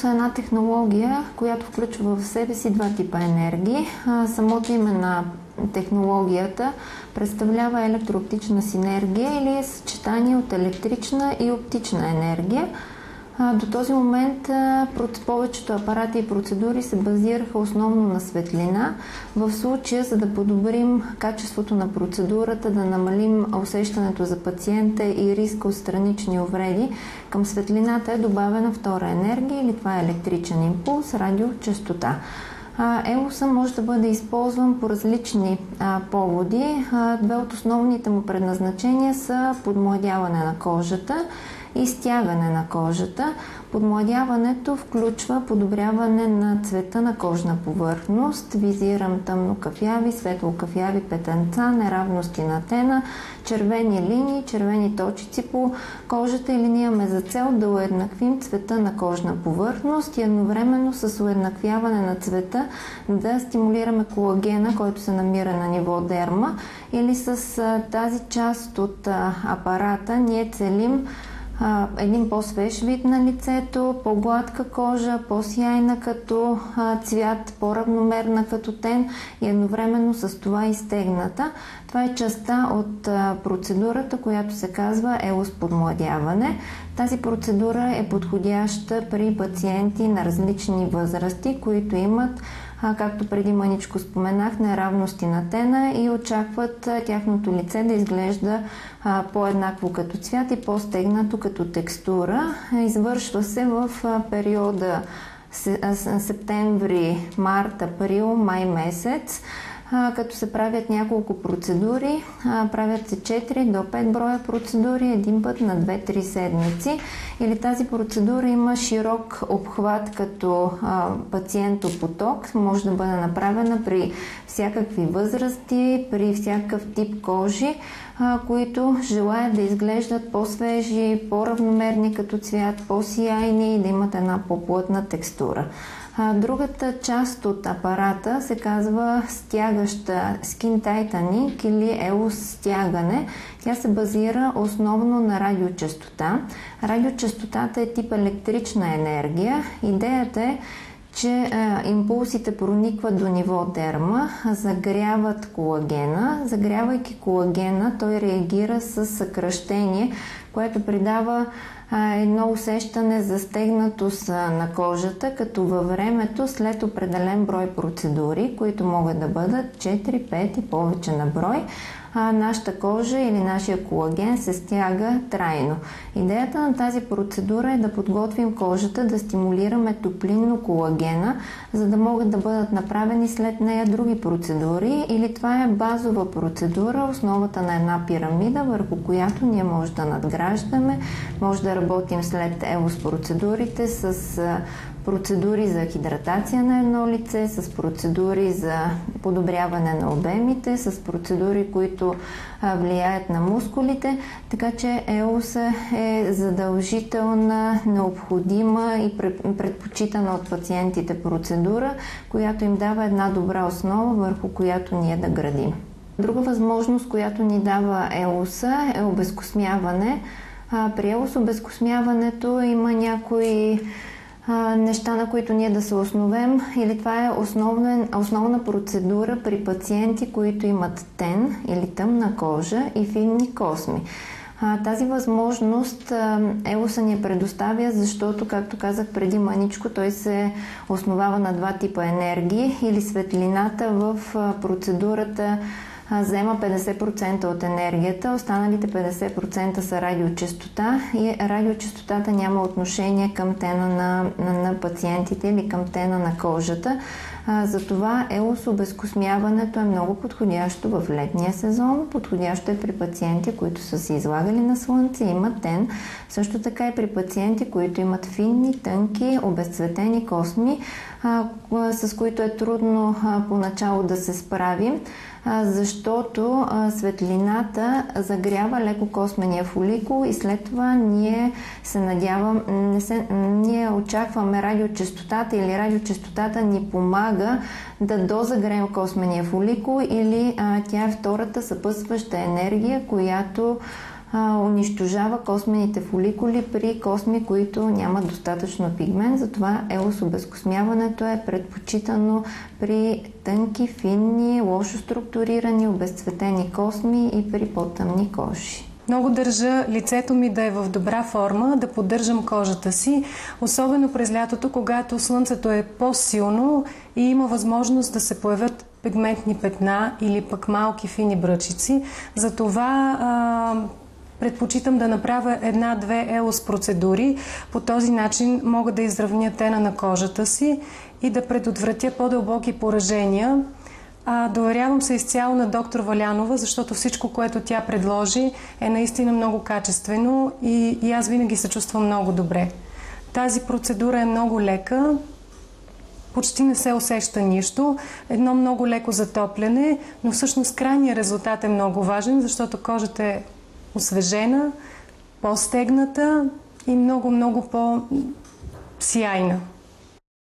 Е една технология, която включва в себе си два типа енергии. Самото име на технологията представлява електрооптична синергия или е съчетание от електрична и оптична енергия. До този момент повечето апарати и процедури се базираха основно на светлина. В случая, за да подобрим качеството на процедурата, да намалим усещането за пациента и риска от странични увреди, към светлината е добавена втора енергия или това е електричен импулс, радиочестота. ЕУС може да бъде използван по различни поводи. Две от основните му предназначения са подмладяване на кожата и стягане на кожата. Подмладяването включва подобряване на цвета на кожна повърхност. Визирам тъмнокафяви, светлокафяви петънца, неравности на тена, червени линии, червени точици по кожата, или ние имаме за цел да уеднаквим цвета на кожна повърхност и едновременно с уеднаквяване на цвета да стимулираме колагена, който се намира на ниво дерма, или с тази част от апарата ние целим един по-свеж вид на лицето, по-гладка кожа, по-сияйна като цвят, по-равномерна като тен и едновременно с това изтегната. Това е частта от процедурата, която се казва ЕУС подмладяване. Тази процедура е подходяща при пациенти на различни възрасти, които имат, както преди мъничко споменах, неравности на тена и очакват тяхното лице да изглежда по-еднакво като цвят и по-стегнато като текстура. Извършва се в периода септември, март, април, май месец, като се правят няколко процедури. Правят се 4 до 5 броя процедури един път на 2-3 седмици. Или тази процедура има широк обхват като пациентопоток. Може да бъде направена при всякакви възрасти, при всякакъв тип кожи, които желаят да изглеждат по-свежи, по-равномерни като цвят, по-сияйни и да имат една по-плътна текстура. Другата част от апарата се казва стягаща Skin Tightening или ЕУС стягане. Тя се базира основно на радиочестота. Радиочестотата е тип електрична енергия. Идеята е, че импулсите проникват до ниво дерма, загряват колагена. Загрявайки колагена, той реагира с съкращение, което придава едно усещане за стегнатост на кожата, като във времето след определен брой процедури, които могат да бъдат 4, 5 и повече на брой, нашата кожа или нашия колаген се стяга трайно. Идеята на тази процедура е да подготвим кожата, да стимулираме топлинно колагена, за да могат да бъдат направени след нея други процедури, или това е базова процедура, основата на една пирамида, върху която ние може да надграждаме, може да работим след ЕУС процедурите с процедури за хидратация на едно лице, с процедури за подобряване на обемите, с процедури, които влияят на мускулите, така че ЕУС е задължителна, необходима и предпочитана от пациентите процедура, която им дава една добра основа, върху която ние да градим. Друга възможност, която ни дава ЕУС е обезкосмяване. При ЕУС обезкосмяването има някои неща, на които ние да се основем, или това е основна процедура при пациенти, които имат тен или тъмна кожа и финни косми. Тази възможност ЕУС ни предоставя, защото, както казах преди мъничко, той се основава на два типа енергии, или светлината в процедурата взема 50% от енергията, останалите 50% са радиочестота и радиочестотата няма отношение към тена на пациентите или към тена на кожата. Затова ЕУС обезкосмяването е много подходящо в летния сезон, подходящо е при пациенти, които са се излагали на слънце, имат тен, също така и при пациенти, които имат финни, тънки, обезцветени косми, с които е трудно поначало да се справим, защото светлината загрява леко космения фоликул и след това ние очакваме радиочестотата, или радиочестотата ни помага да дозагреем космения фоликул, или тя е втората съпътстваща енергия, която унищожава космените фоликули при косми, които нямат достатъчно пигмент. Затова елос обезкосмяването е предпочитано при тънки, финни, лошо структурирани, обезцветени косми и при по-тъмни кожи. Много държа лицето ми да е в добра форма, да поддържам кожата си, особено през лятото, когато слънцето е по-силно и има възможност да се появят пигментни петна или пък малки фини бръчици. Затова предпочитам да направя една-две елос процедури. По този начин мога да изравня тена на кожата си и да предотвратя по-дълбоки поражения. Доверявам се изцяло на доктор Валянова, защото всичко, което тя предложи, е наистина много качествено и аз винаги се чувствам много добре. Тази процедура е много лека, почти не се усеща нищо, едно много леко затопляне, но всъщност крайният резултат е много важен, защото кожата е освежена, по-стегната и много по-сияйна.